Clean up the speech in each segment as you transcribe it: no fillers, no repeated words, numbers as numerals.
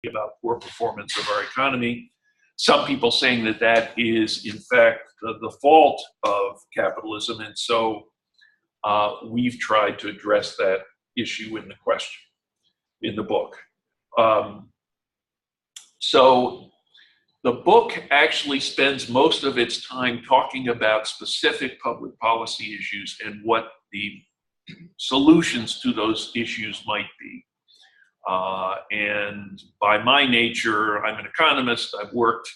about poor performance of our economy. Some people saying that that is, in fact, the fault of capitalism. And so we've tried to address that issue in the question, in the book. So the book actually spends most of its time talking about specific public policy issues and what the solutions to those issues might be. And by my nature, I'm an economist. I've worked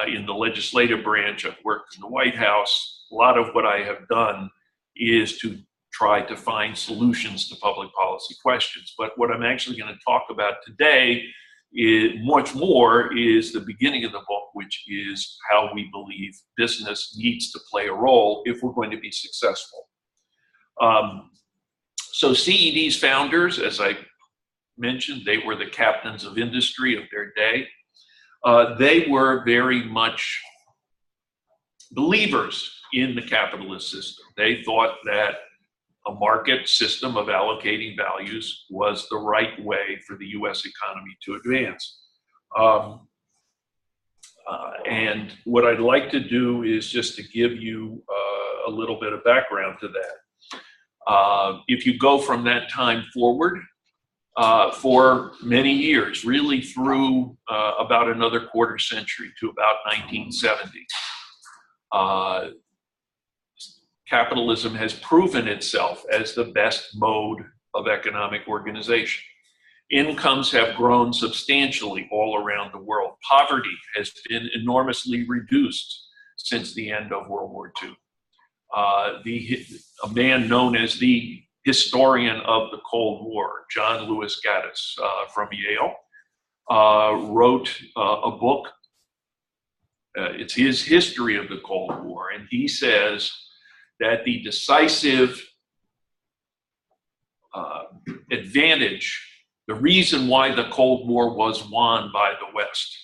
in the legislative branch. I've worked in the White House. A lot of what I have done is to try to find solutions to public policy questions. But what I'm actually going to talk about today is much more is the beginning of the book, which is how we believe business needs to play a role if we're going to be successful. So CED's founders, as I mentioned, they were the captains of industry of their day. They were very much believers in the capitalist system. They thought that a market system of allocating values was the right way for the US economy to advance. And what I'd like to do is just to give you a little bit of background to that. If you go from that time forward, for many years, really through about another quarter century to about 1970, capitalism has proven itself as the best mode of economic organization. Incomes have grown substantially all around the world. Poverty has been enormously reduced since the end of World War II. A man known as the historian of the Cold War, John Lewis Gaddis from Yale, wrote a book. It's his history of the Cold War, and he says that the decisive advantage, the reason why the Cold War was won by the West,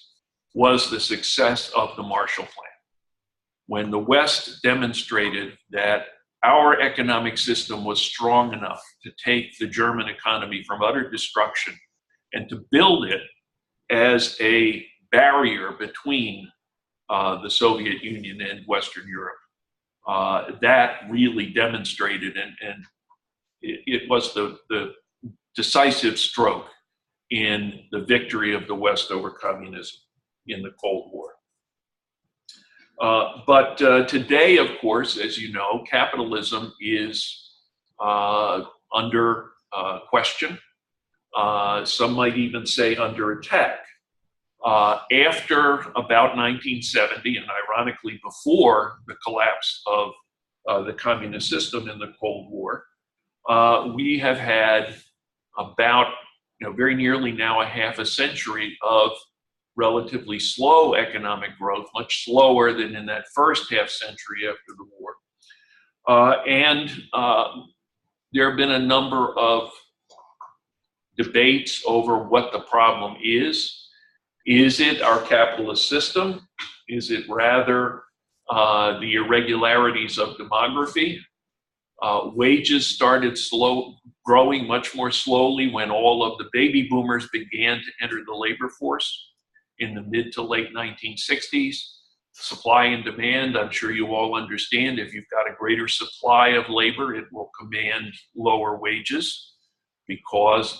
was the success of the Marshall Plan. When the West demonstrated that our economic system was strong enough to take the German economy from utter destruction and to build it as a barrier between the Soviet Union and Western Europe. That really demonstrated, and it was the decisive stroke in the victory of the West over communism in the Cold War. But today, of course, as you know, capitalism is under question. Some might even say under attack. After about 1970, and ironically before the collapse of the communist system in the Cold War, we have had about, very nearly now a half a century of relatively slow economic growth, much slower than in that first half century after the war. And there have been a number of debates over what the problem is. Is it our capitalist system? Is it rather the irregularities of demography? Wages started growing much more slowly when all of the baby boomers began to enter the labor force in the mid to late 1960s. Supply and demand, I'm sure you all understand, if you've got a greater supply of labor, it will command lower wages because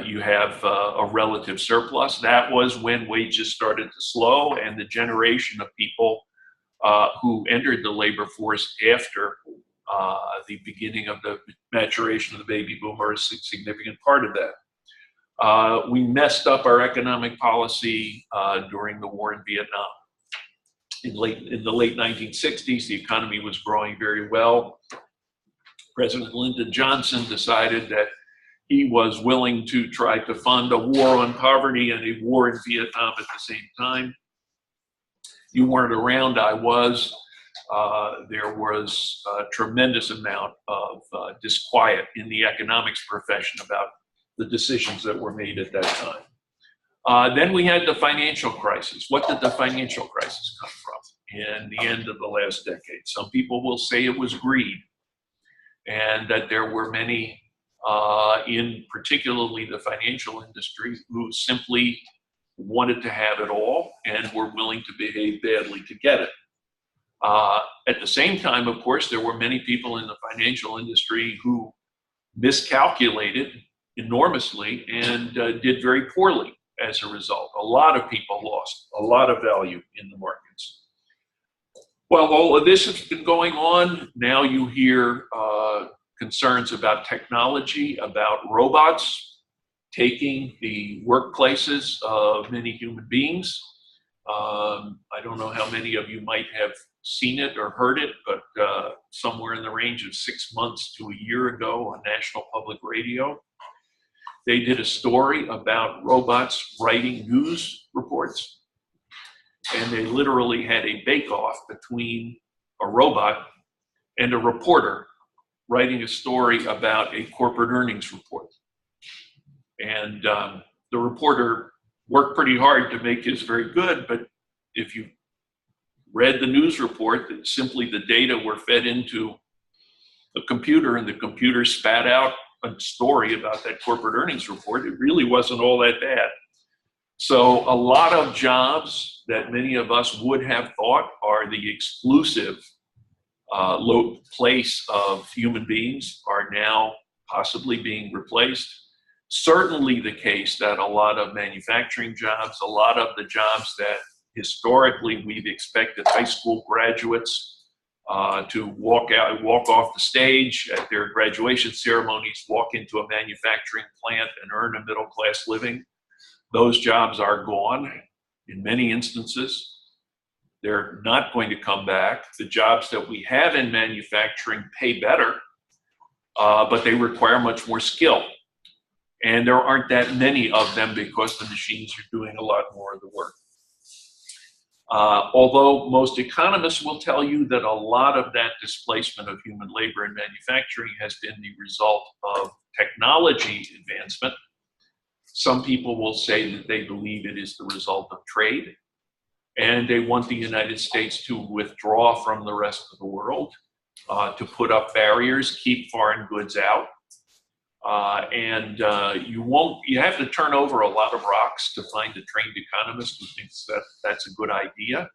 you have a relative surplus. That was when wages started to slow, and the generation of people who entered the labor force after the beginning of the maturation of the baby boomer is a significant part of that. We messed up our economic policy during the war in Vietnam. In the late 1960s, the economy was growing very well. President Lyndon Johnson decided that he was willing to try to fund a war on poverty and a war in Vietnam at the same time. You weren't around, I was. There was a tremendous amount of disquiet in the economics profession about the decisions that were made at that time. Then we had the financial crisis. What did the financial crisis come from in the end of the last decade? Some people will say it was greed, and that there were many in particularly the financial industry, who simply wanted to have it all and were willing to behave badly to get it. At the same time, of course, there were many people in the financial industry who miscalculated enormously and did very poorly as a result. A lot of people lost a lot of value in the markets. Well, all of this has been going on. Now you hear concerns about technology, about robots taking the workplaces of many human beings. I don't know how many of you might have seen it or heard it, but somewhere in the range of 6 months to a year ago on National Public Radio, they did a story about robots writing news reports. And they literally had a bake-off between a robot and a reporter writing a story about a corporate earnings report. And the reporter worked pretty hard to make his very good, but if you read the news report, that simply the data were fed into a computer and the computer spat out a story about that corporate earnings report, it really wasn't all that bad. So a lot of jobs that many of us would have thought are the exclusive place of human beings are now possibly being replaced. Certainly the case that a lot of manufacturing jobs, a lot of the jobs that historically we've expected high school graduates to walk off the stage at their graduation ceremonies, walk into a manufacturing plant and earn a middle-class living. Those jobs are gone in many instances. They're not going to come back. The jobs that we have in manufacturing pay better, but they require much more skill. And there aren't that many of them because the machines are doing a lot more of the work. Although most economists will tell you that a lot of that displacement of human labor in manufacturing has been the result of technology advancement. Some people will say that they believe it is the result of trade, and they want the United States to withdraw from the rest of the world, to put up barriers, keep foreign goods out. You have to turn over a lot of rocks to find a trained economist who thinks that that's a good idea.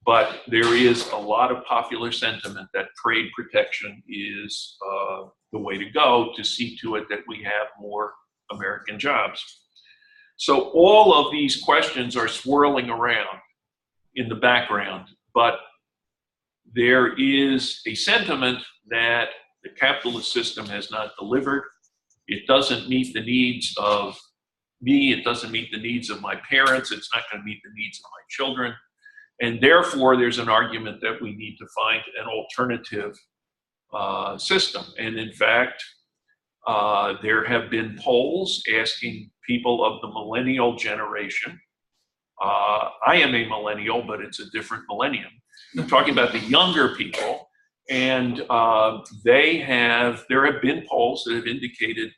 But there is a lot of popular sentiment that trade protection is the way to go to see to it that we have more American jobs. So all of these questions are swirling around in the background, but there is a sentiment that the capitalist system has not delivered. It doesn't meet the needs of me. It doesn't meet the needs of my parents. It's not going to meet the needs of my children. And therefore, there's an argument that we need to find an alternative system. And in fact, there have been polls asking people of the millennial generation. I am a millennial, but it's a different millennium. I'm talking about the younger people. And there have been polls that have indicated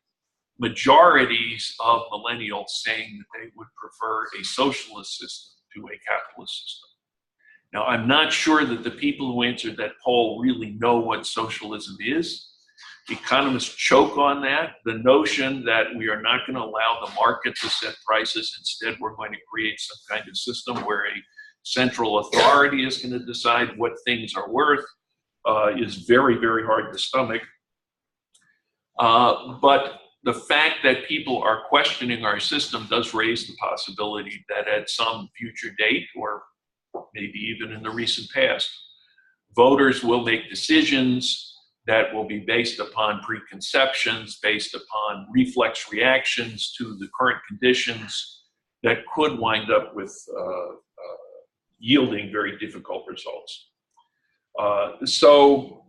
majorities of millennials saying that they would prefer a socialist system to a capitalist system. Now, I'm not sure that the people who answered that poll really know what socialism is. Economists choke on that. The notion that we are not going to allow the market to set prices, instead we're going to create some kind of system where a central authority is going to decide what things are worth, is very, very hard to stomach. But the fact that people are questioning our system does raise the possibility that at some future date, or maybe even in the recent past, voters will make decisions that will be based upon preconceptions, based upon reflex reactions to the current conditions that could wind up with yielding very difficult results. So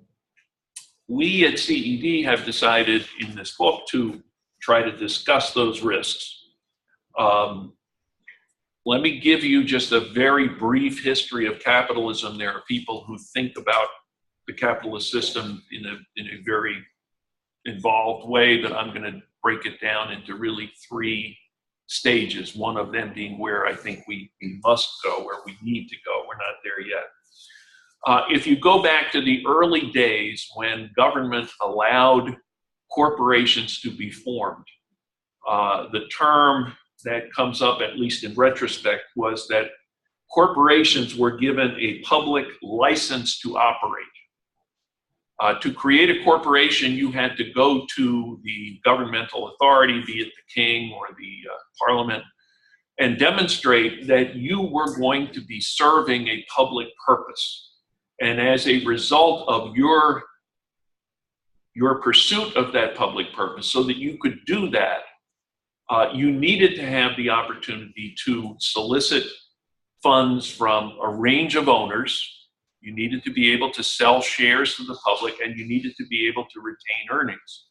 we at CED have decided in this book to try to discuss those risks. Let me give you just a very brief history of capitalism. There are people who think about the capitalist system in a very involved way, but I'm going to break it down into really 3 stages, one of them being where I think we must go, where we need to go. We're not there yet. If you go back to the early days when government allowed corporations to be formed. The term that comes up, at least in retrospect, was that corporations were given a public license to operate. To create a corporation, you had to go to the governmental authority, be it the king or the parliament, and demonstrate that you were going to be serving a public purpose. And as a result of your pursuit of that public purpose, so that you could do that, you needed to have the opportunity to solicit funds from a range of owners. You needed to be able to sell shares to the public, and you needed to be able to retain earnings.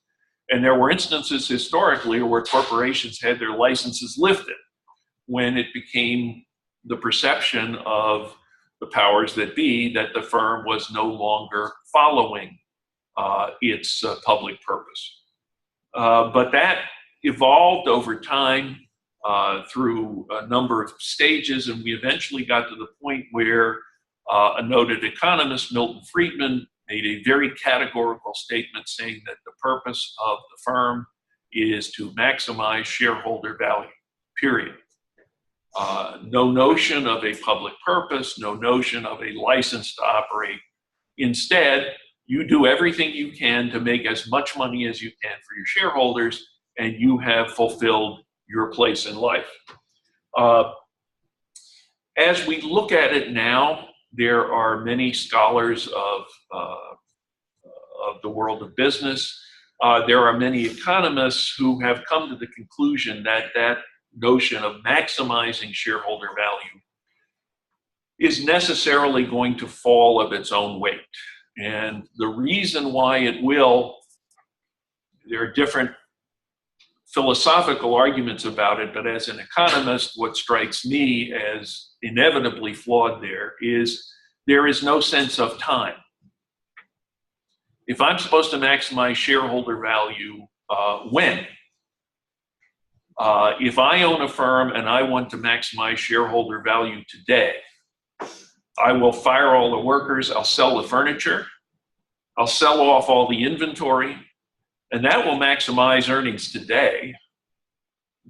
And there were instances historically where corporations had their licenses lifted when it became the perception of the powers that be that the firm was no longer following its public purpose. But that evolved over time through a number of stages, and we eventually got to the point where a noted economist, Milton Friedman, made a very categorical statement saying that the purpose of the firm is to maximize shareholder value, period. No notion of a public purpose, no notion of a license to operate. Instead, you do everything you can to make as much money as you can for your shareholders, and you have fulfilled your place in life. As we look at it now, there are many scholars of the world of business. There are many economists who have come to the conclusion that that notion of maximizing shareholder value is necessarily going to fall of its own weight. And the reason why it will, there are different philosophical arguments about it, but as an economist, what strikes me as inevitably flawed there is no sense of time. If I'm supposed to maximize shareholder value, when? If I own a firm and I want to maximize shareholder value today, I will fire all the workers, I'll sell the furniture, I'll sell off all the inventory, and that will maximize earnings today,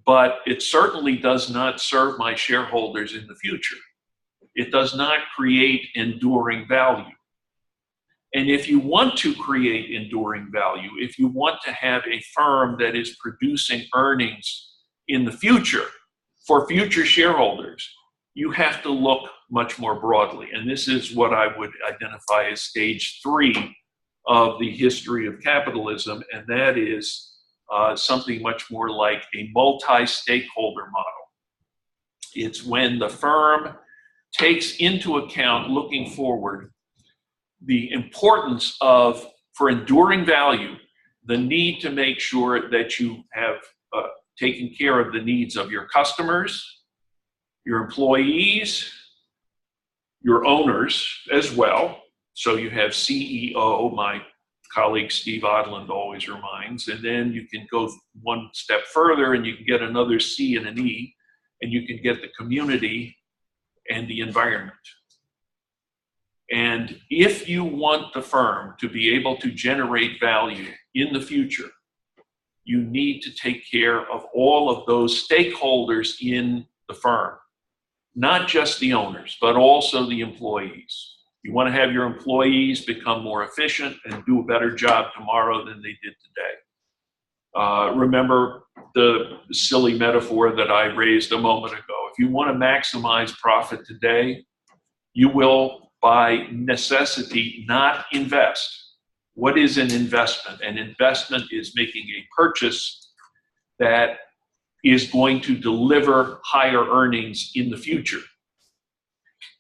but it certainly does not serve my shareholders in the future. It does not create enduring value. And if you want to create enduring value, if you want to have a firm that is producing earnings in the future for future shareholders, you have to look much more broadly. And this is what I would identify as stage 3 of the history of capitalism, and that is something much more like a multi-stakeholder model. It's when the firm takes into account, looking forward, the importance of, for enduring value, the need to make sure that you have taken care of the needs of your customers, your employees, your owners as well. So you have CEO, my colleague Steve Odland always reminds, and then you can go one step further and you can get another C and an E, and you can get the community and the environment. And if you want the firm to be able to generate value in the future, you need to take care of all of those stakeholders in the firm, not just the owners, but also the employees. You want to have your employees become more efficient and do a better job tomorrow than they did today. Remember the silly metaphor that I raised a moment ago. If you want to maximize profit today, you will, by necessity, not invest. What is an investment? An investment is making a purchase that is going to deliver higher earnings in the future.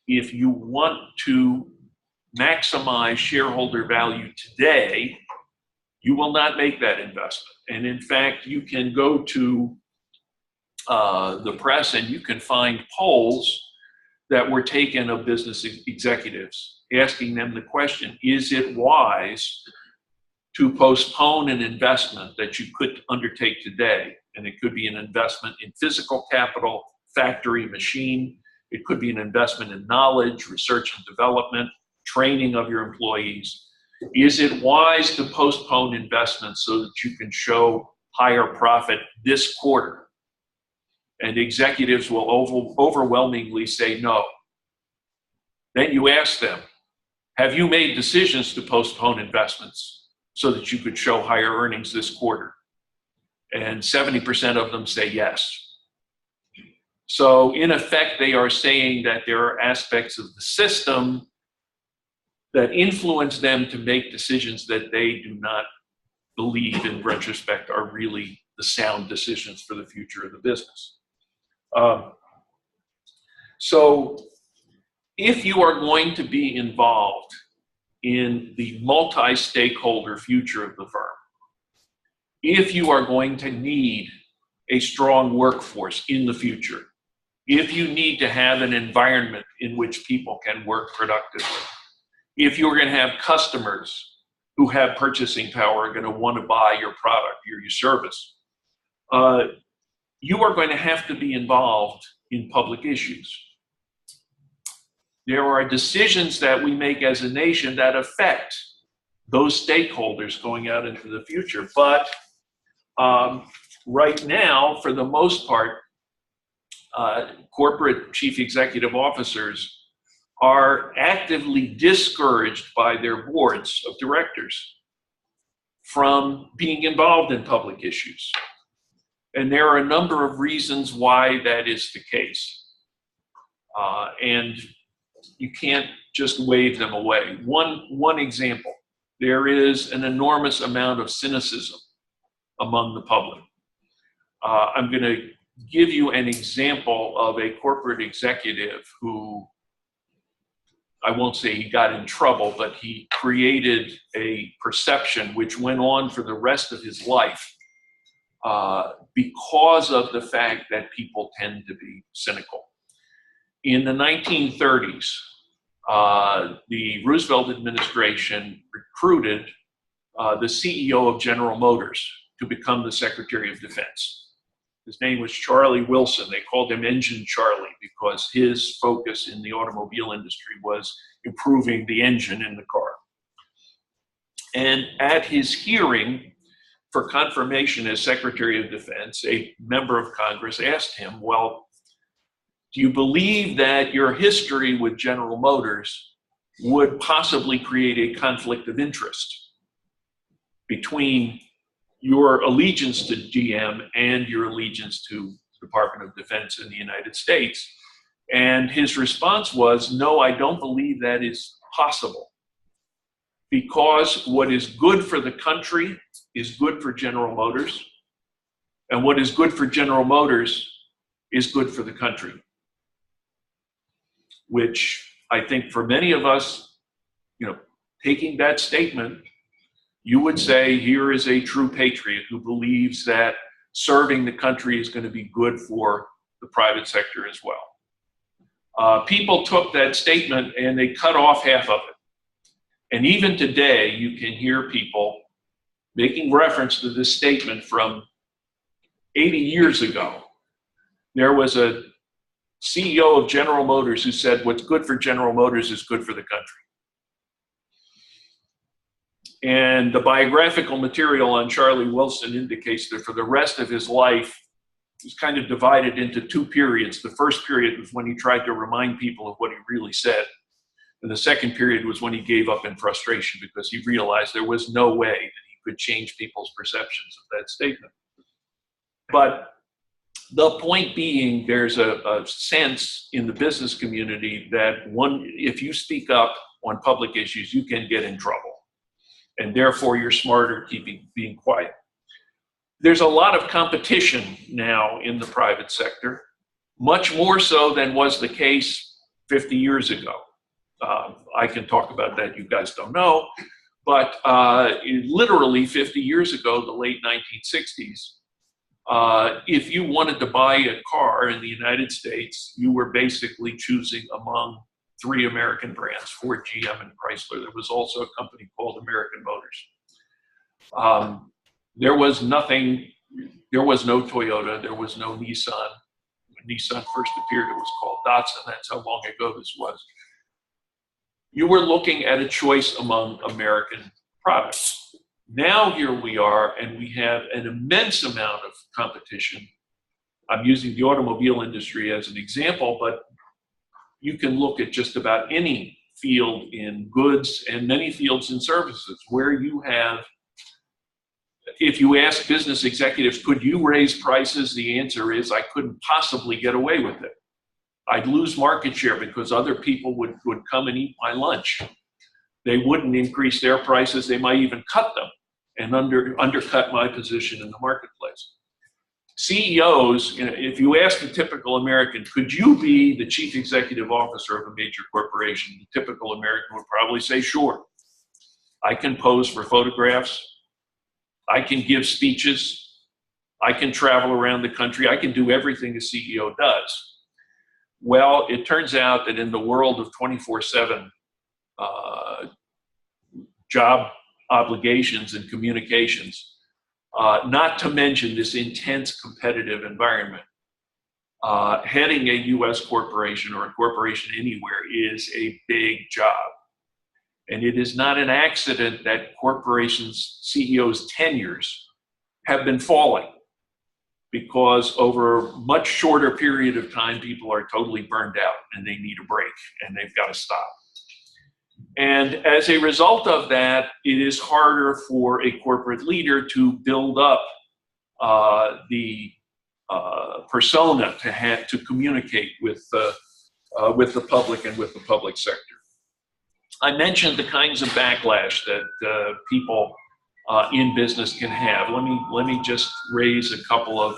If you want to maximize shareholder value today, you will not make that investment. And in fact, you can go to the press and you can find polls that were taken of business executives, asking them the question, is it wise to postpone an investment that you could undertake today? And it could be an investment in physical capital, factory, machine. It could be an investment in knowledge, research and development, training of your employees. Is it wise to postpone investments so that you can show higher profit this quarter? And executives will overwhelmingly say no. Then you ask them, have you made decisions to postpone investments so that you could show higher earnings this quarter? And 70% of them say yes. So in effect, they are saying that there are aspects of the system that influence them to make decisions that they do not believe in retrospect are really the sound decisions for the future of the business. So if you are going to be involved in the multi-stakeholder future of the firm, if you are going to need a strong workforce in the future, if you need to have an environment in which people can work productively, if you're going to have customers who have purchasing power are going to want to buy your product or your service, you are going to have to be involved in public issues. There are decisions that we make as a nation that affect those stakeholders going out into the future. But right now, for the most part, corporate chief executive officers are actively discouraged by their boards of directors from being involved in public issues. And there are a number of reasons why that is the case. And you can't just wave them away. One example, there is an enormous amount of cynicism among the public. I'm going to give you an example of a corporate executive who, I won't say he got in trouble, but he created a perception which went on for the rest of his life because of the fact that people tend to be cynical. In the 1930s, the Roosevelt administration recruited the CEO of General Motors to become the Secretary of Defense. His name was Charlie Wilson. They called him Engine Charlie because his focus in the automobile industry was improving the engine in the car. And at his hearing for confirmation as Secretary of Defense, a member of Congress asked him, well, do you believe that your history with General Motors would possibly create a conflict of interest between your allegiance to GM and your allegiance to the Department of Defense in the United States? And his response was, no, I don't believe that is possible, because what is good for the country is good for General Motors, and what is good for General Motors is good for the country. Which I think for many of us, taking that statement, you would say here is a true patriot who believes that serving the country is going to be good for the private sector as well. People took that statement and they cut off half of it. And even today, you can hear people making reference to this statement from 80 years ago. There was a CEO of General Motors who said, what's good for General Motors is good for the country. And the biographical material on Charlie Wilson indicates that for the rest of his life, he was kind of divided into two periods. The first period was when he tried to remind people of what he really said. And the second period was when he gave up in frustration because he realized there was no way that he could change people's perceptions of that statement. But the point being, there's a sense in the business community that if you speak up on public issues, you can get in trouble. And therefore, you're smarter being quiet. There's a lot of competition now in the private sector, much more so than was the case 50 years ago. I can talk about that, you guys don't know, but literally 50 years ago, the late 1960s, if you wanted to buy a car in the United States, you were basically choosing among three American brands, Ford, GM, and Chrysler. There was also a company called American Motors. There was no Toyota, there was no Nissan. When Nissan first appeared, it was called Datsun. That's how long ago this was. you were looking at a choice among American products. Now here we are, and we have an immense amount of competition. I'm using the automobile industry as an example, but you can look at just about any field in goods and many fields in services where you have, if you ask business executives, could you raise prices? The answer is, I couldn't possibly get away with it. I'd lose market share because other people would come and eat my lunch. They wouldn't increase their prices. They might even cut them and undercut my position in the marketplace. CEOs, if you ask the typical American, could you be the chief executive officer of a major corporation? The typical American would probably say, sure. I can pose for photographs. I can give speeches. I can travel around the country. I can do everything a CEO does. Well, it turns out that in the world of 24/7 job obligations and communications, not to mention this intense competitive environment, heading a US corporation or a corporation anywhere is a big job. And it is not an accident that corporations, CEOs' tenures have been falling, because over a much shorter period of time, people are totally burned out and they need a break and they've got to stop. And as a result of that, it is harder for a corporate leader to build up the persona to communicate with the public and with the public sector. I mentioned the kinds of backlash that people in business can have. Let me just raise a couple of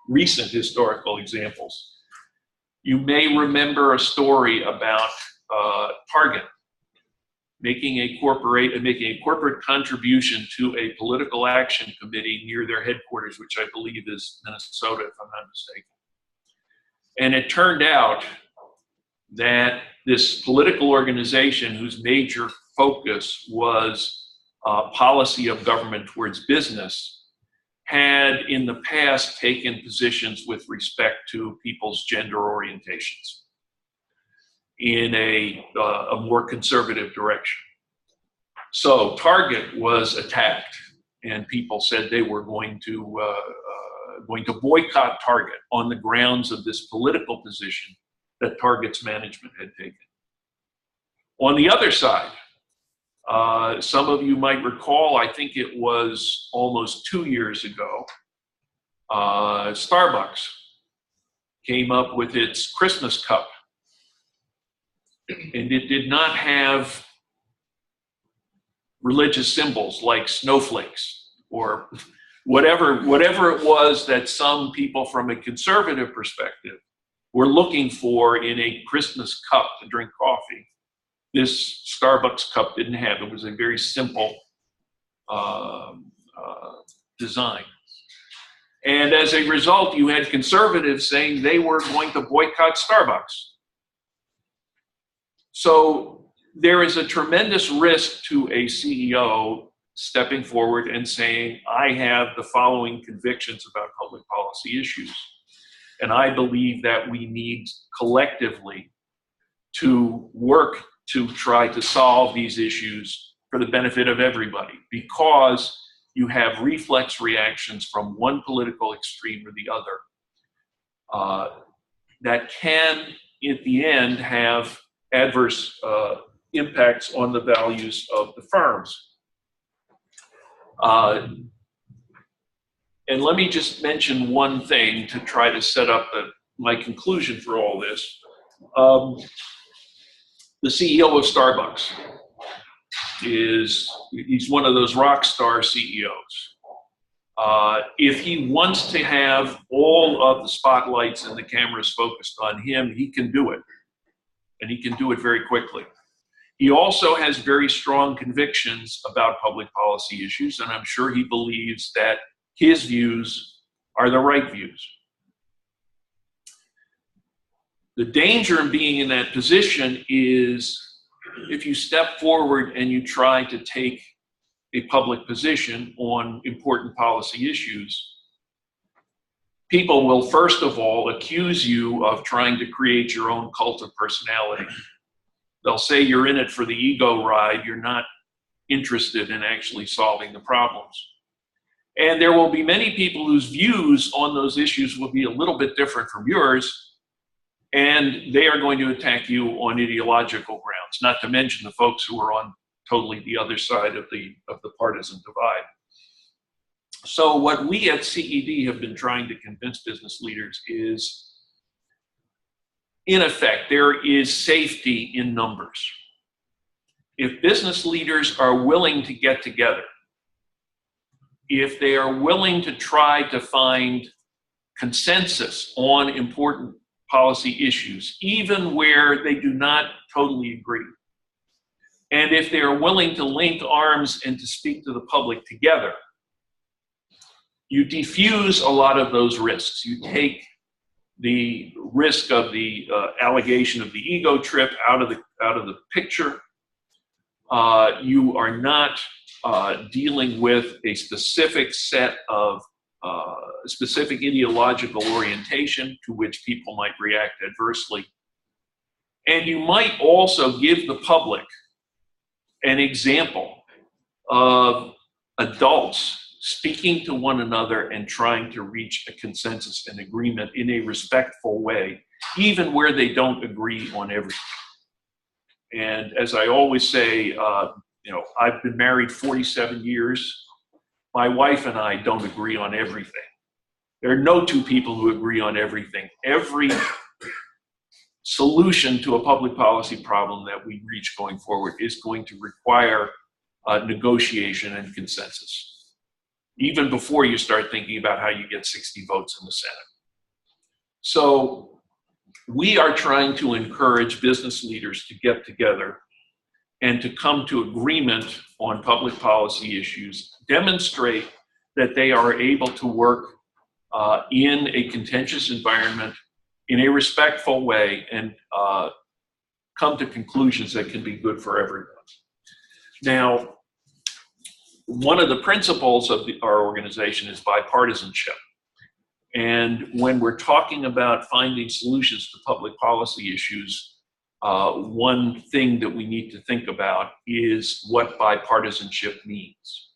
recent historical examples. You may remember a story about Target making a corporate contribution to a political action committee near their headquarters, which I believe is Minnesota, if I'm not mistaken. And it turned out that this political organization, whose major focus was policy of government towards business, had in the past taken positions with respect to people's gender orientations in a more conservative direction. So Target was attacked, and people said they were going to boycott Target on the grounds of this political position that Target's management had taken. On the other side, some of you might recall, I think it was almost 2 years ago, Starbucks came up with its Christmas cup. And it did not have religious symbols like snowflakes or whatever it was that some people from a conservative perspective were looking for in a Christmas cup to drink coffee. This Starbucks cup didn't have. It was a very simple design. And as a result, you had conservatives saying they were going to boycott Starbucks. So there is a tremendous risk to a CEO stepping forward and saying, I have the following convictions about public policy issues. And I believe that we need collectively to work to try to solve these issues for the benefit of everybody, because you have reflex reactions from one political extreme or the other that can, at the end, have adverse impacts on the values of the firms. And let me just mention one thing to try to set up my conclusion for all this. The CEO of Starbucks he's one of those rock star CEOs. If he wants to have all of the spotlights and the cameras focused on him, he can do it. And he can do it very quickly. He also has very strong convictions about public policy issues, and I'm sure he believes that his views are the right views. The danger in being in that position is if you step forward and you try to take a public position on important policy issues, people will first of all accuse you of trying to create your own cult of personality. They'll say you're in it for the ego ride. You're not interested in actually solving the problems. And there will be many people whose views on those issues will be a little bit different from yours, and they are going to attack you on ideological grounds, not to mention the folks who are on totally the other side of the partisan divide. So what we at CED have been trying to convince business leaders is, in effect, there is safety in numbers. If business leaders are willing to get together, if they are willing to try to find consensus on important policy issues, even where they do not totally agree, and if they are willing to link arms and to speak to the public together, you diffuse a lot of those risks. You take the risk of the allegation of the ego trip out of the picture. You are not dealing with a specific set of specific ideological orientation to which people might react adversely. And you might also give the public an example of adults speaking to one another and trying to reach a consensus and agreement in a respectful way, even where they don't agree on everything. And as I always say, I've been married 47 years. My wife and I don't agree on everything. There are no two people who agree on everything. Every solution to a public policy problem that we reach going forward is going to require negotiation and consensus, even before you start thinking about how you get 60 votes in the Senate. So we are trying to encourage business leaders to get together and to come to agreement on public policy issues, demonstrate that they are able to work in a contentious environment in a respectful way and come to conclusions that can be good for everyone. Now, one of the principles of our organization is bipartisanship. And when we're talking about finding solutions to public policy issues, one thing that we need to think about is what bipartisanship means.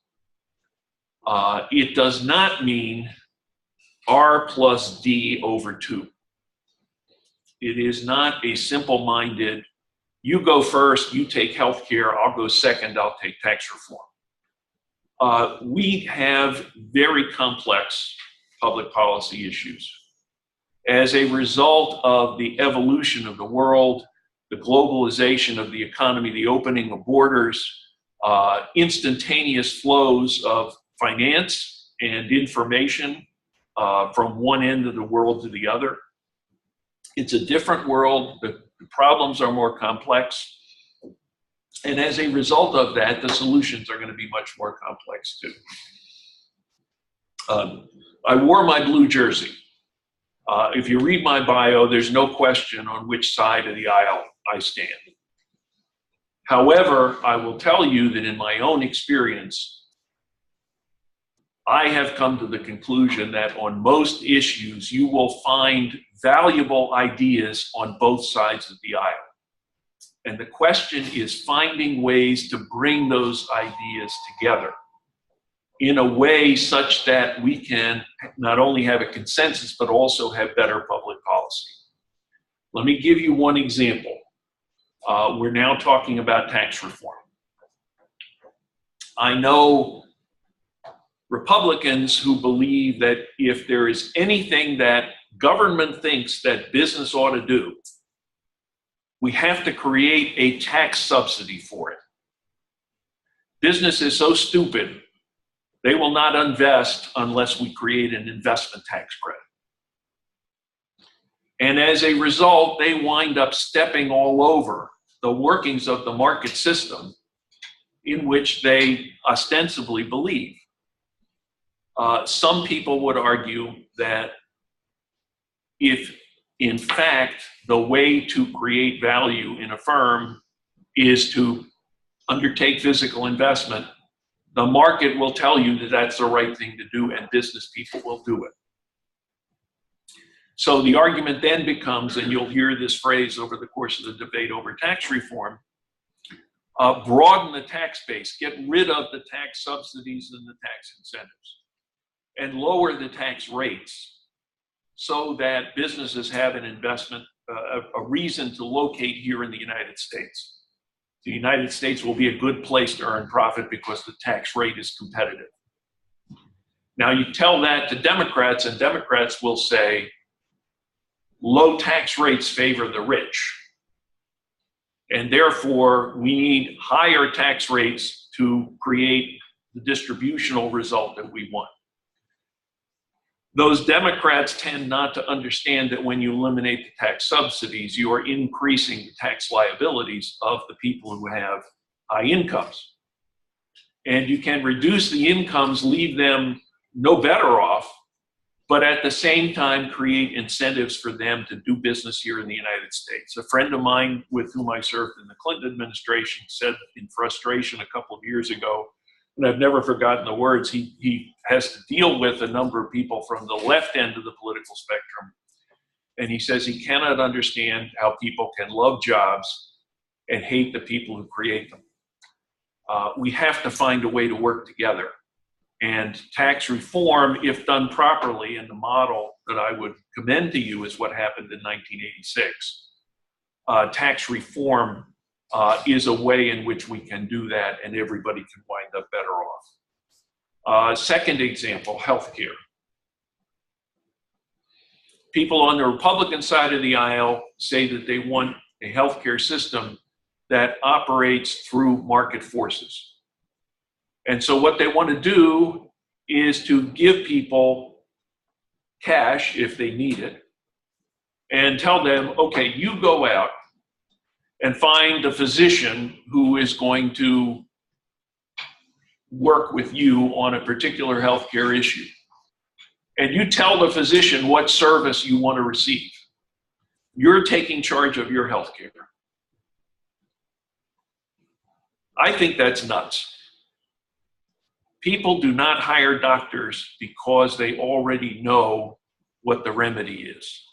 It does not mean R plus D over 2. It is not a simple-minded, you go first, you take healthcare, I'll go second, I'll take tax reform. We have very complex public policy issues. As a result of the evolution of the world, the globalization of the economy, the opening of borders, instantaneous flows of finance and information from one end of the world to the other. It's a different world. The problems are more complex. And as a result of that, the solutions are going to be much more complex too. I wore my blue jersey. If you read my bio, there's no question on which side of the aisle I stand. However, I will tell you that in my own experience, I have come to the conclusion that on most issues, you will find valuable ideas on both sides of the aisle. And the question is finding ways to bring those ideas together in a way such that we can not only have a consensus, but also have better public policy. Let me give you one example. We're now talking about tax reform. I know Republicans who believe that if there is anything that government thinks that business ought to do, we have to create a tax subsidy for it. Business is so stupid, they will not invest unless we create an investment tax credit. And as a result, they wind up stepping all over the workings of the market system in which they ostensibly believe. Some people would argue that if, in fact, the way to create value in a firm is to undertake physical investment, the market will tell you that that's the right thing to do and business people will do it. So the argument then becomes, and you'll hear this phrase over the course of the debate over tax reform, broaden the tax base, get rid of the tax subsidies and the tax incentives, and lower the tax rates so that businesses have an investment, a reason to locate here in the United States. The United States will be a good place to earn profit because the tax rate is competitive. Now you tell that to Democrats, and Democrats will say, low tax rates favor the rich. And therefore, we need higher tax rates to create the distributional result that we want. Those Democrats tend not to understand that when you eliminate the tax subsidies, you are increasing the tax liabilities of the people who have high incomes. And you can reduce the incomes, leave them no better off, but at the same time create incentives for them to do business here in the United States. A friend of mine with whom I served in the Clinton administration said in frustration a couple of years ago, and I've never forgotten the words, he has to deal with a number of people from the left end of the political spectrum. And he says he cannot understand how people can love jobs and hate the people who create them. We have to find a way to work together. And tax reform, if done properly, and the model that I would commend to you is what happened in 1986. Tax reform is a way in which we can do that, and everybody can wind up better off. Second example, healthcare. People on the Republican side of the aisle say that they want a healthcare system that operates through market forces. And so what they want to do is to give people cash if they need it and tell them, okay, you go out and find a physician who is going to work with you on a particular healthcare issue. And you tell the physician what service you want to receive. You're taking charge of your healthcare. I think that's nuts. People do not hire doctors because they already know what the remedy is.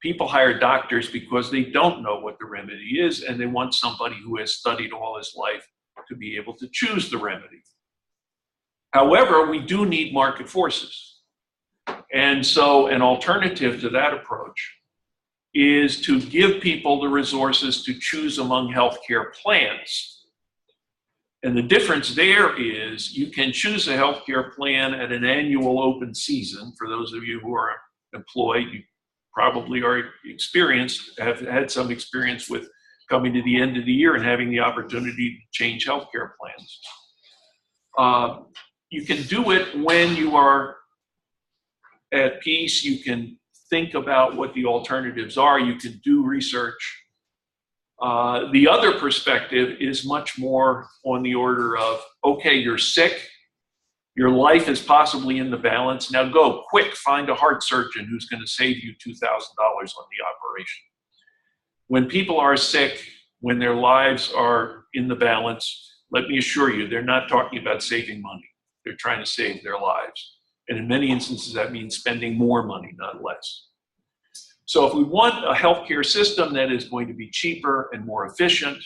People hire doctors because they don't know what the remedy is, and they want somebody who has studied all his life to be able to choose the remedy. However, we do need market forces. And so an alternative to that approach is to give people the resources to choose among healthcare plans. And the difference there is you can choose a healthcare plan at an annual open season. For those of you who are employed, you probably are experienced, have had some experience with coming to the end of the year and having the opportunity to change healthcare plans. You can do it when you are at peace. You can think about what the alternatives are. You can do research. The other perspective is much more on the order of, okay, you're sick, your life is possibly in the balance, now go, quick, find a heart surgeon who's going to save you $2,000 on the operation. When people are sick, when their lives are in the balance, let me assure you, they're not talking about saving money. They're trying to save their lives. And in many instances, that means spending more money, not less. So if we want a healthcare system that is going to be cheaper and more efficient,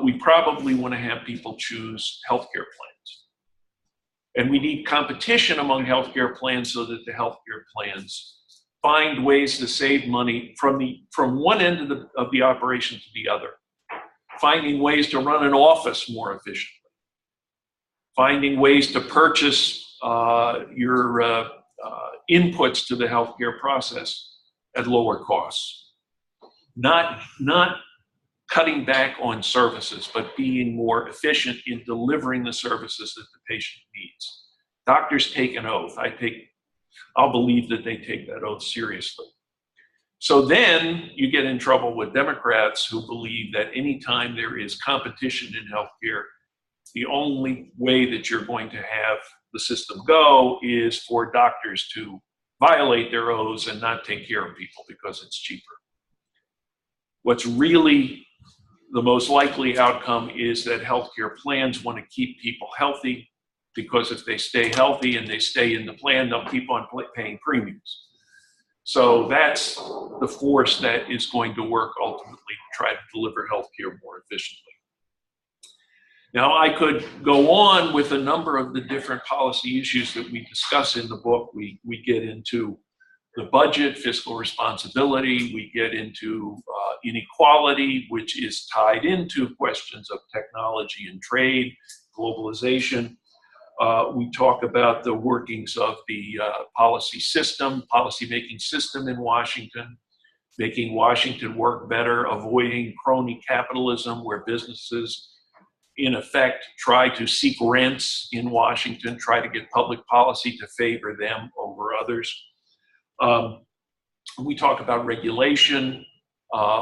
we probably want to have people choose healthcare plans. And we need competition among healthcare plans so that the healthcare plans find ways to save money from one end of the operation to the other, finding ways to run an office more efficiently, finding ways to purchase your inputs to the healthcare process at lower costs. Not cutting back on services, but being more efficient in delivering the services that the patient needs. Doctors take an oath. I'll believe that they take that oath seriously. So then you get in trouble with Democrats who believe that anytime there is competition in healthcare, the only way that you're going to have the system go is for doctors to violate their oaths and not take care of people because it's cheaper. What's really the most likely outcome is that healthcare plans want to keep people healthy, because if they stay healthy and they stay in the plan, they'll keep on paying premiums. So that's the force that is going to work ultimately to try to deliver healthcare more efficiently. Now, I could go on with a number of the different policy issues that we discuss in the book. We get into the budget, fiscal responsibility, we get into inequality, which is tied into questions of technology and trade, globalization. We talk about the workings of the policy-making system in Washington, making Washington work better, avoiding crony capitalism where businesses, in effect, try to seek rents in Washington, try to get public policy to favor them over others. We talk about regulation,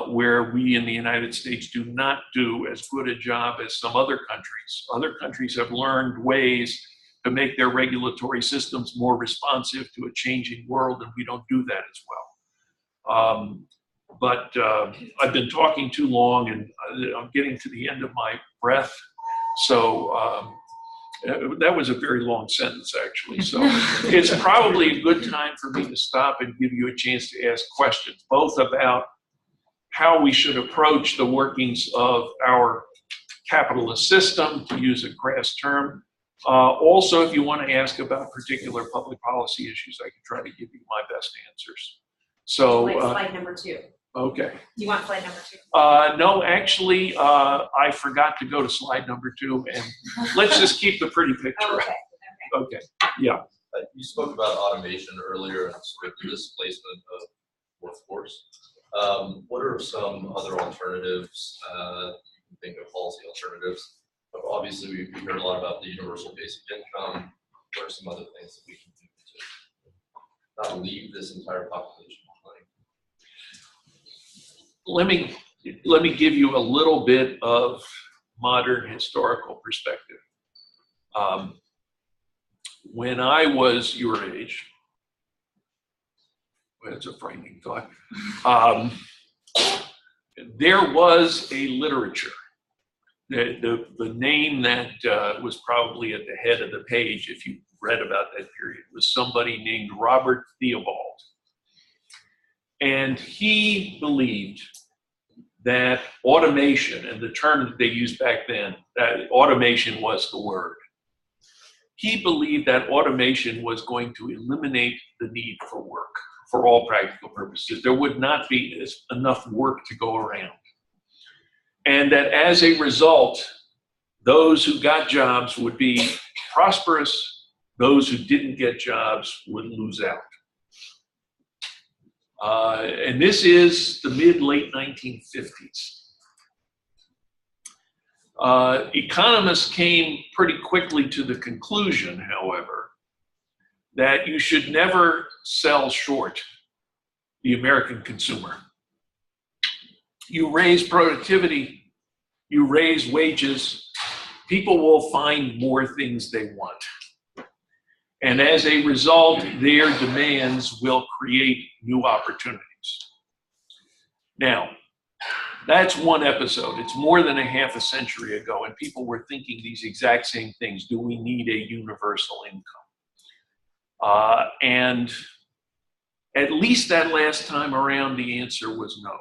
where we in the United States do not do as good a job as some other countries. Other countries have learned ways to make their regulatory systems more responsive to a changing world, and we don't do that as well. But I've been talking too long, and I'm getting to the end of my breath. So that was a very long sentence, actually. So it's probably a good time for me to stop and give you a chance to ask questions, both about how we should approach the workings of our capitalist system, to use a crass term. Also, if you want to ask about particular public policy issues, I can try to give you my best answers. So, like slide number 2. Okay. Do you want slide number 2? No, actually, I forgot to go to slide number 2, and let's just keep the pretty picture. Okay. Okay. Yeah. You spoke about automation earlier and sort of the displacement of workforce. What are some other alternatives? You can think of policy alternatives. But obviously, we heard a lot about the universal basic income. What are some other things that we can do to not leave this entire population behind? Let me give you a little bit of modern historical perspective. When I was your age, well, it's a frightening thought, there was a literature. The name that was probably at the head of the page, if you read about that period, was somebody named Robert Theobald. And he believed that automation, and the term that they used back then, that automation was the word. He believed that automation was going to eliminate the need for work for all practical purposes. There would not be enough work to go around. And that as a result, those who got jobs would be prosperous, those who didn't get jobs would lose out. And this is the mid-late 1950s. Economists came pretty quickly to the conclusion, however, that you should never sell short the American consumer. You raise productivity, you raise wages, people will find more things they want. And as a result, their demands will create new opportunities. Now, that's one episode. It's more than a half a century ago, and people were thinking these exact same things. Do we need a universal income? And at least that last time around, the answer was no.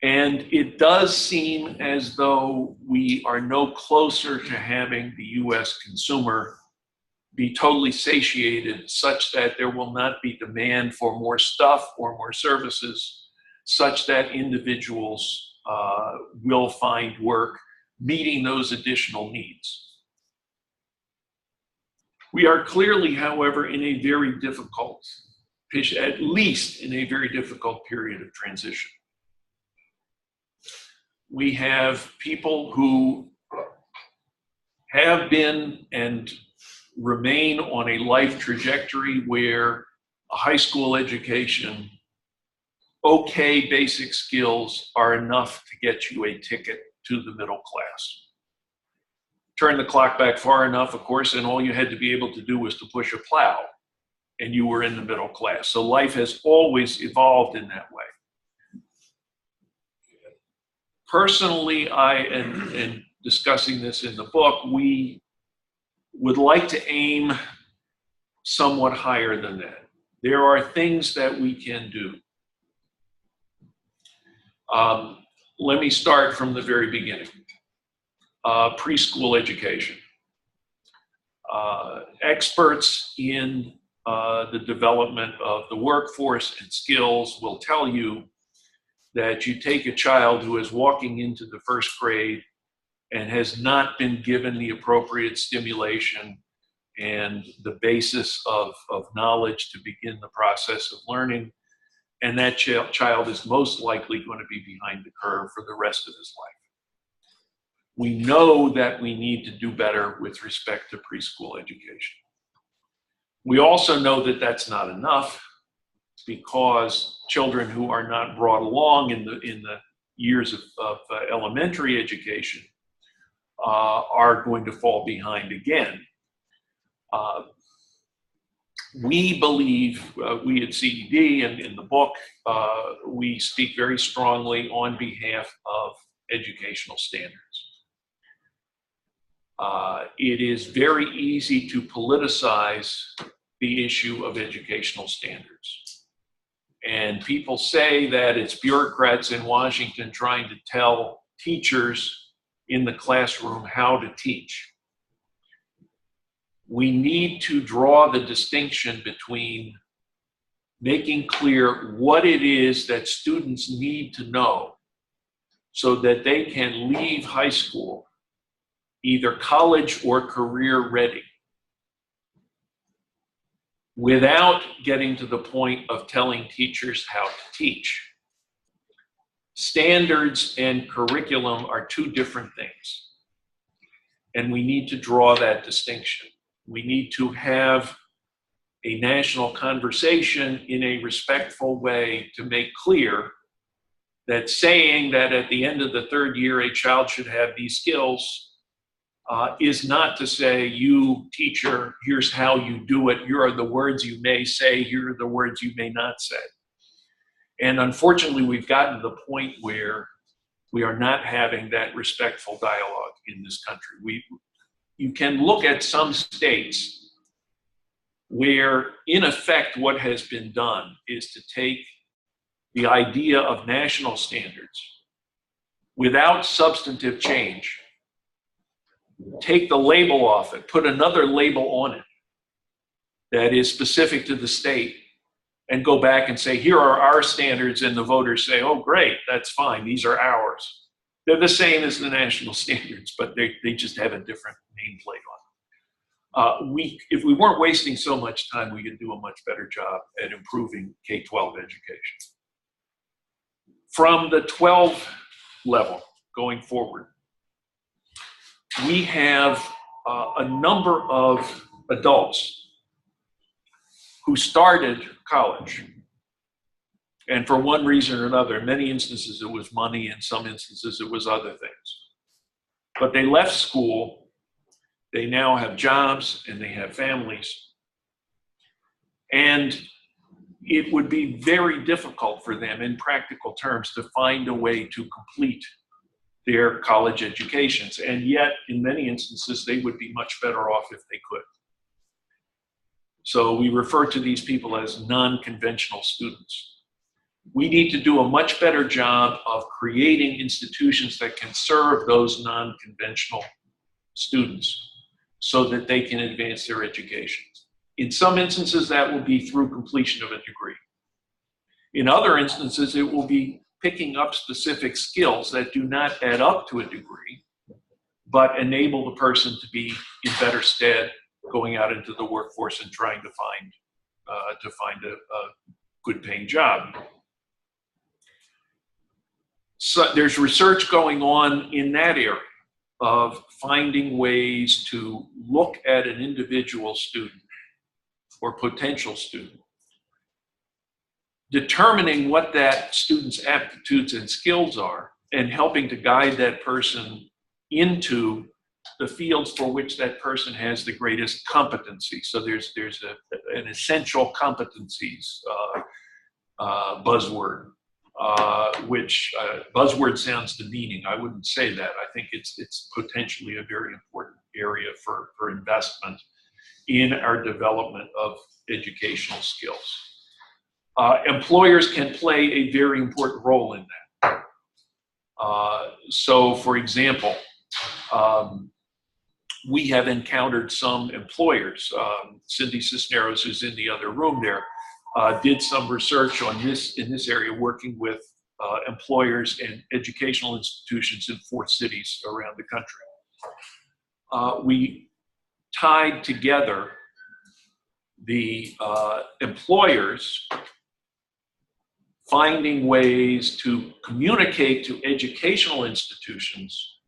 And it does seem as though we are no closer to having the US consumer be totally satiated such that there will not be demand for more stuff or more services, such that individuals will find work meeting those additional needs. We are clearly, however, in a very difficult, at least in a very difficult period of transition. We have people who have been and remain on a life trajectory where a high school education, okay basic skills are enough to get you a ticket to the middle class. Turn the clock back far enough, of course, and all you had to be able to do was to push a plow, and you were in the middle class. So life has always evolved in that way. Personally, and discussing this in the book, we would like to aim somewhat higher than that. there are things that we can do. Let me start from the very beginning. Preschool education. Experts in the development of the workforce and skills will tell you that you take a child who is walking into the first grade and has not been given the appropriate stimulation and the basis of knowledge to begin the process of learning, and that child is most likely going to be behind the curve for the rest of his life. We know that we need to do better with respect to preschool education. We also know that that's not enough, because children who are not brought along in the years of elementary education are going to fall behind again. We believe, we at CED and in the book, we speak very strongly on behalf of educational standards. It is very easy to politicize the issue of educational standards. And people say that it's bureaucrats in Washington trying to tell teachers in the classroom how to teach. We need to draw the distinction between making clear what it is that students need to know so that they can leave high school either college or career ready, without getting to the point of telling teachers how to teach. Standards and curriculum are two different things, and we need to draw that distinction. We need to have a national conversation in a respectful way to make clear that saying that at the end of the third year a child should have these skills is not to say, you teacher, here's how you do it. Here are the words you may say. Here are the words you may not say. And unfortunately, we've gotten to the point where we are not having that respectful dialogue in this country. You can look at some states where, in effect, what has been done is to take the idea of national standards without substantive change, take the label off it, put another label on it that is specific to the state, and go back and say, here are our standards, and the voters say, oh, great, that's fine, these are ours. They're the same as the national standards, but they just have a different nameplate on them. If we weren't wasting so much time, we could do a much better job at improving K-12 education. From the 12 level going forward, we have a number of adults who started college. And for one reason or another, in many instances it was money, in some instances it was other things. But they left school, they now have jobs and they have families. And it would be very difficult for them in practical terms to find a way to complete their college educations. And yet, in many instances, they would be much better off if they could. So we refer to these people as non-conventional students. We need to do a much better job of creating institutions that can serve those non-conventional students so that they can advance their education. In some instances, that will be through completion of a degree. In other instances, it will be picking up specific skills that do not add up to a degree, but enable the person to be in better stead going out into the workforce and trying to find a good paying job. So there's research going on in that area of finding ways to look at an individual student or potential student, determining what that student's aptitudes and skills are, and helping to guide that person into the fields for which that person has the greatest competency. So there's an essential competencies buzzword, which buzzword sounds demeaning. I wouldn't say that. I think it's potentially a very important area for investment in our development of educational skills. Employers can play a very important role in that. So, for example, we have encountered some employers. Cindy Cisneros, who's in the other room there, did some research on this in this area, working with employers and educational institutions in 4 cities around the country. We tied together the employers finding ways to communicate to educational institutions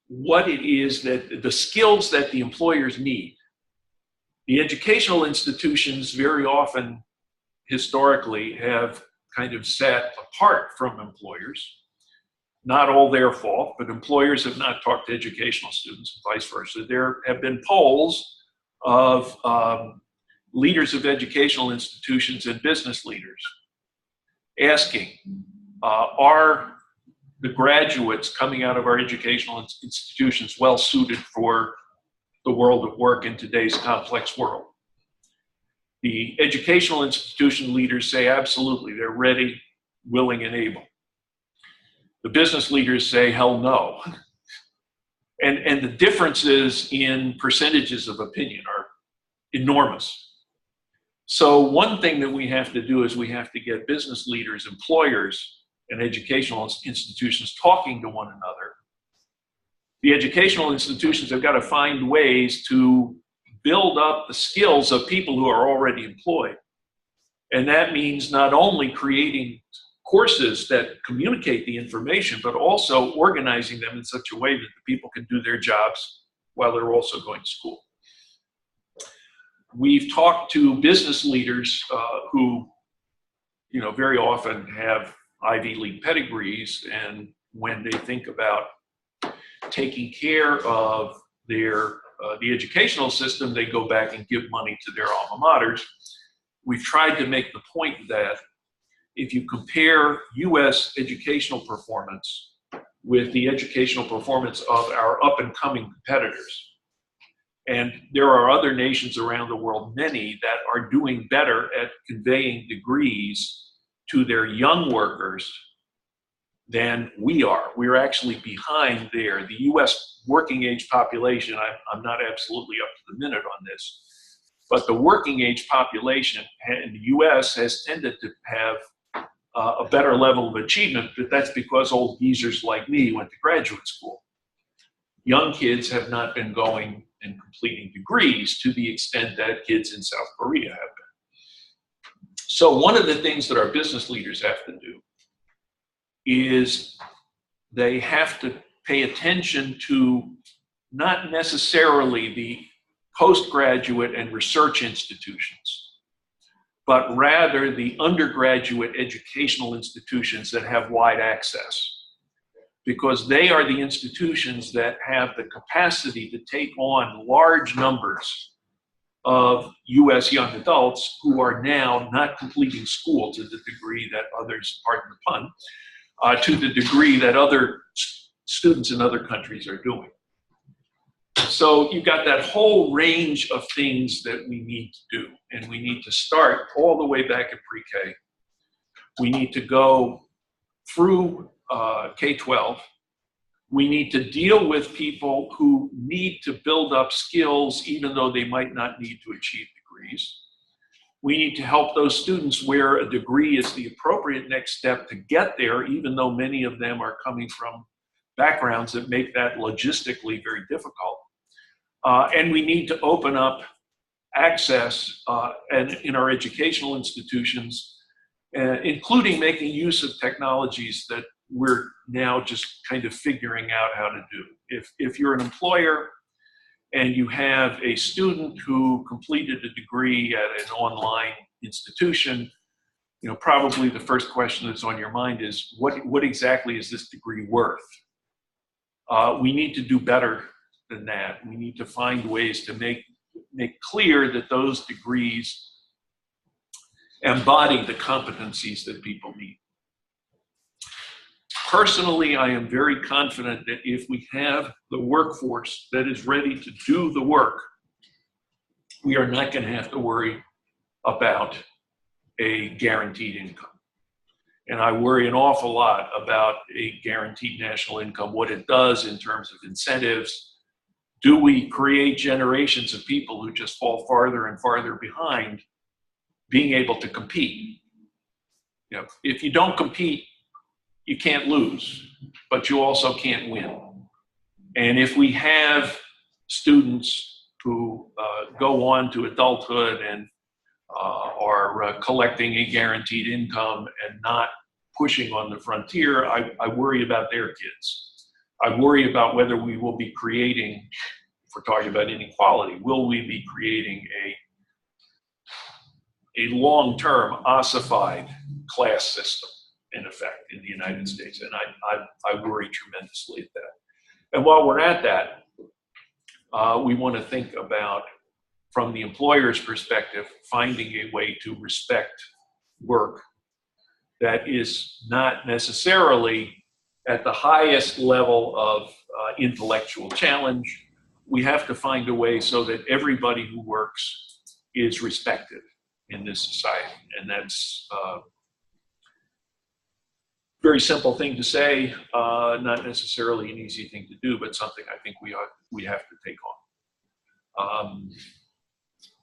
what it is that the skills that the employers need. The educational institutions very often, historically, have kind of sat apart from employers. Not all their fault, but employers have not talked to educational students and vice versa. There have been polls of leaders of educational institutions and business leaders asking, are the graduates coming out of our educational institutions well suited for the world of work in today's complex world? The educational institution leaders say absolutely, they're ready, willing, and able. The business leaders say hell no. And the differences in percentages of opinion are enormous. So one thing that we have to do is we have to get business leaders, employers, and educational institutions talking to one another. The educational institutions have got to find ways to build up the skills of people who are already employed. And that means not only creating courses that communicate the information, but also organizing them in such a way that the people can do their jobs while they're also going to school. We've talked to business leaders who, very often have Ivy League pedigrees, and when they think about taking care of their the educational system, they go back and give money to their alma maters. We've tried to make the point that if you compare U.S. educational performance with the educational performance of our up-and-coming competitors, and there are other nations around the world, many that are doing better at conveying degrees to their young workers than we are. We're actually behind there. The U.S. working age population, I'm not absolutely up to the minute on this, but the working age population in the U.S. has tended to have a better level of achievement, but that's because old geezers like me went to graduate school. Young kids have not been going and completing degrees to the extent that kids in South Korea have been. So one of the things that our business leaders have to do is they have to pay attention to not necessarily the postgraduate and research institutions, but rather the undergraduate educational institutions that have wide access, because they are the institutions that have the capacity to take on large numbers of U.S. young adults who are now not completing school to the degree that others, pardon the pun, to the degree that other students in other countries are doing. So you've got that whole range of things that we need to do, and we need to start all the way back at pre-K. We need to go through K-12. We need to deal with people who need to build up skills even though they might not need to achieve degrees. We need to help those students where a degree is the appropriate next step to get there, even though many of them are coming from backgrounds that make that logistically very difficult. And we need to open up access and in our educational institutions, including making use of technologies that we're now just kind of figuring out how to do. If you're an employer and you have a student who completed a degree at an online institution, probably the first question that's on your mind is, what exactly is this degree worth? We need to do better than that. We need to find ways to make clear that those degrees embody the competencies that people need. Personally, I am very confident that if we have the workforce that is ready to do the work, we are not going to have to worry about a guaranteed income. And I worry an awful lot about a guaranteed national income, what it does in terms of incentives. Do we create generations of people who just fall farther and farther behind being able to compete? You know, if you don't compete, you can't lose, but you also can't win. And if we have students who go on to adulthood and are collecting a guaranteed income and not pushing on the frontier, I worry about their kids. I worry about whether we will be creating, if we're talking about inequality, will we be creating a long-term ossified class system in effect in the United States? And I worry tremendously at that. And while we're at that, we want to think about, from the employer's perspective, finding a way to respect work that is not necessarily at the highest level of intellectual challenge. We have to find a way so that everybody who works is respected in this society. And that's a very simple thing to say, not necessarily an easy thing to do, but something I think we have to take on.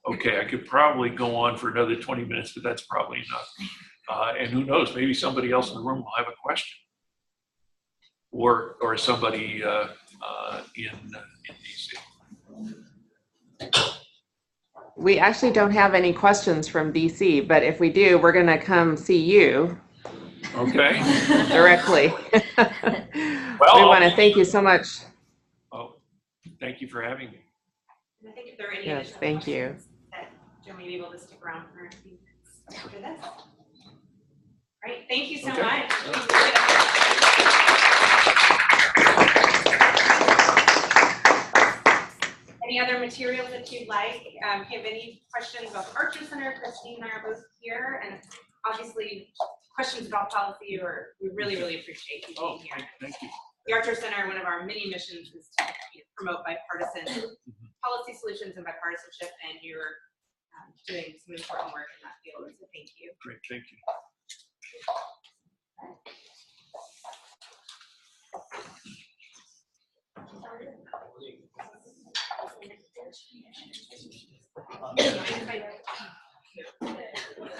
Okay, I could probably go on for another 20 minutes, but that's probably enough. And who knows, maybe somebody else in the room will have a question, or somebody in DC. We actually don't have any questions from DC, but if we do, we're going to come see you. Okay. Directly. Well, we want to thank you so much. Oh, thank you for having me. And I think if there are any Yes, additional thank you. questions, that Joe may be able to stick around for a few minutes after this. Great, thank you so Okay. much. Any other materials that you'd like? If you have any questions about the Archer Center, Christine and I are both here, and obviously questions about policy, or we really, really appreciate you being here. Thank you. The Archer Center, one of our many missions is to promote bipartisan policy solutions and bipartisanship, and you're doing some important work in that field, so thank you. Great, thank you.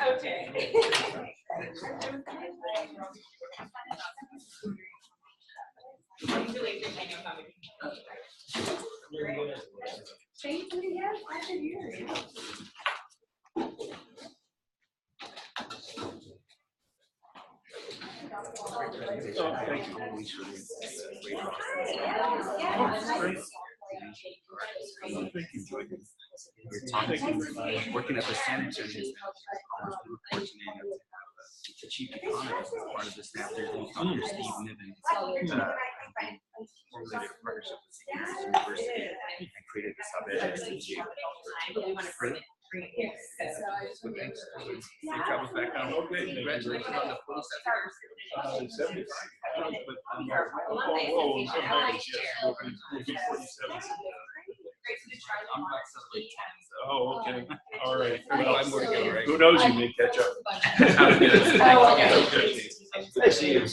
Okay. Thank you, yes, I could hear you. Oh, thank you. Thank you, Joy. We're talking, working at the Senate, and we were fortunate enough to have the chief economist as part of the staff there, Dr. Steve Niven, formulated a partnership with Kansas University and created the sub-ed. We want to bring it here. So thanks. Safe travels back down. Okay, congratulations on the full set. 75. But, Whoa, sometimes, yes, we'll be 47. I'm about to celebrate 10, so. Oh, okay. All right. Well, I'm going to go, right? Who knows, you may catch up. Sounds good. Thank you. Okay. I see you.